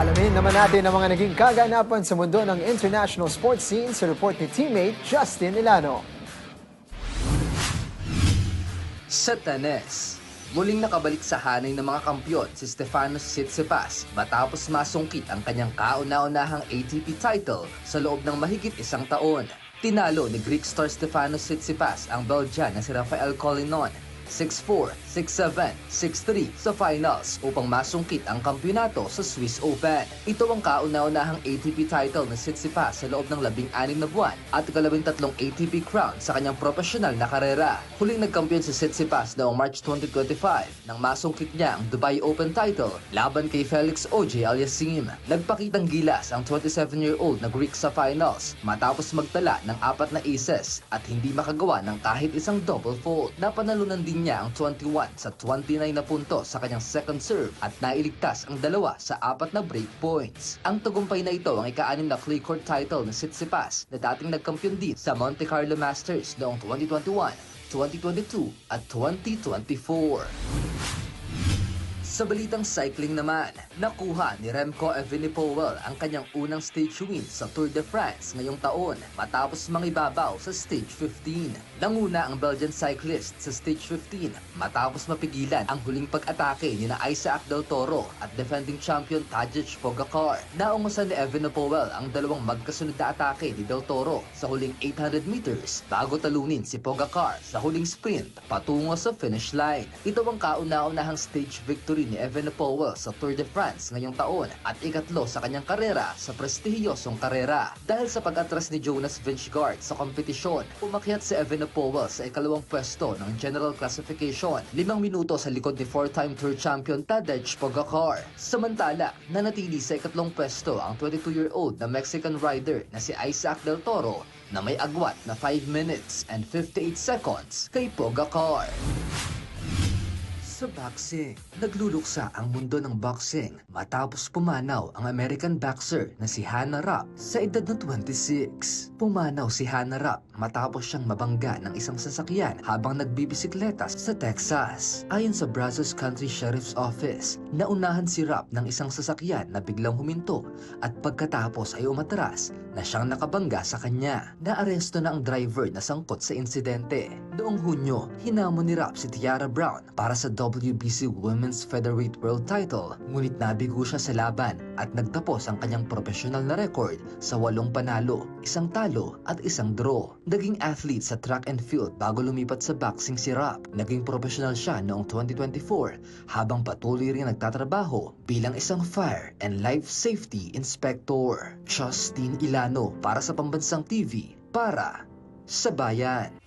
Alamin naman natin ang mga naging kaganapan sa mundo ng international sports scene sa report ni teammate Justin Ilano. Sa tenis, muling nakabalik sa hanay ng mga kampyon si Stefanos Tsitsipas matapos masungkit ang kanyang kauna-unahang ATP title sa loob ng mahigit isang taon. Tinalo ni Greek star Stefanos Tsitsipas ang Belgian na si Rafael Collinon 6-4, 6-7, 6-3 sa finals upang masungkit ang kampyonato sa Swiss Open. Ito ang kauna-unahang ATP title ng Tsitsipas sa loob ng 16 na buwan at 13 ATP crown sa kanyang profesional na karera. Huling nagkampiyon si Tsitsipas noong March 2025 nang masungkit niya ang Dubai Open title laban kay Felix Auger-Aliassime. Nagpakitang gilas ang 27-year-old na Greek sa finals matapos magtala ng 4 na aces at hindi makagawa ng kahit isang double fault. Napanalunan din niya ang 21 sa 29 na puntos sa kanyang second serve at nailigtas ang 2 sa 4 na break points. Ang tagumpay na ito ang ika-6 na clay court title ng Tsitsipas na dating nagkampiyon din sa Monte Carlo Masters noong 2021, 2022 at 2024. Sa balitang cycling naman, nakuha ni Remco Evenepoel ang kanyang unang stage win sa Tour de France ngayong taon matapos mangibabaw sa stage 15. Nanguna ang Belgian cyclist sa stage 15 matapos mapigilan ang huling pag-atake ni Isaac Del Toro at defending champion Tadej Pogacar. Naungusan ni Evenepoel ang dalawang magkasunod na atake ni Del Toro sa huling 800 meters bago talunin si Pogacar sa huling sprint patungo sa finish line. Ito ang kauna-unahang stage victory ni Evenepoel sa Tour de France ngayong taon at ikatlo sa kanyang karera sa prestihiyosong karera. Dahil sa pag-atras ni Jonas Vingegaard sa kompetisyon, umakyat si Evenepoel sa ikalawang pwesto ng general classification, 5 minuto sa likod ni 4-time Tour champion Tadej Pogacar. Samantala, nanatili sa ikatlong pwesto ang 22-year-old na Mexican rider na si Isaac Del Toro na may agwat na 5 minutes and 58 seconds kay Pogacar. Sa boxing, nagluluksa ang mundo ng boxing matapos pumanaw ang American boxer na si Hannah Rapp sa edad na 26. Pumanaw si Hannah Rapp matapos siyang mabangga ng isang sasakyan habang nagbibisikleta sa Texas. Ayon sa Brazos County Sheriff's Office, naunahan si Rapp ng isang sasakyan na biglang huminto at pagkatapos ay umatras na siyang nakabangga sa kanya. Naaresto na ang driver na sangkot sa insidente. Noong Hunyo, hinamon ni Rapp si Tiara Brown para sa WBC Women's Featherweight World Title, ngunit nabigo siya sa laban at nagtapos ang kanyang profesional na record sa 8 panalo, 1 talo at 1 draw. Naging athlete sa track and field bago lumipat sa boxing si Rapp. Naging profesional siya noong 2024 habang patuloy rin nagtatrabaho bilang isang fire and life safety inspector. Justin Ilano para sa Pambansang TV, para sa Bayan.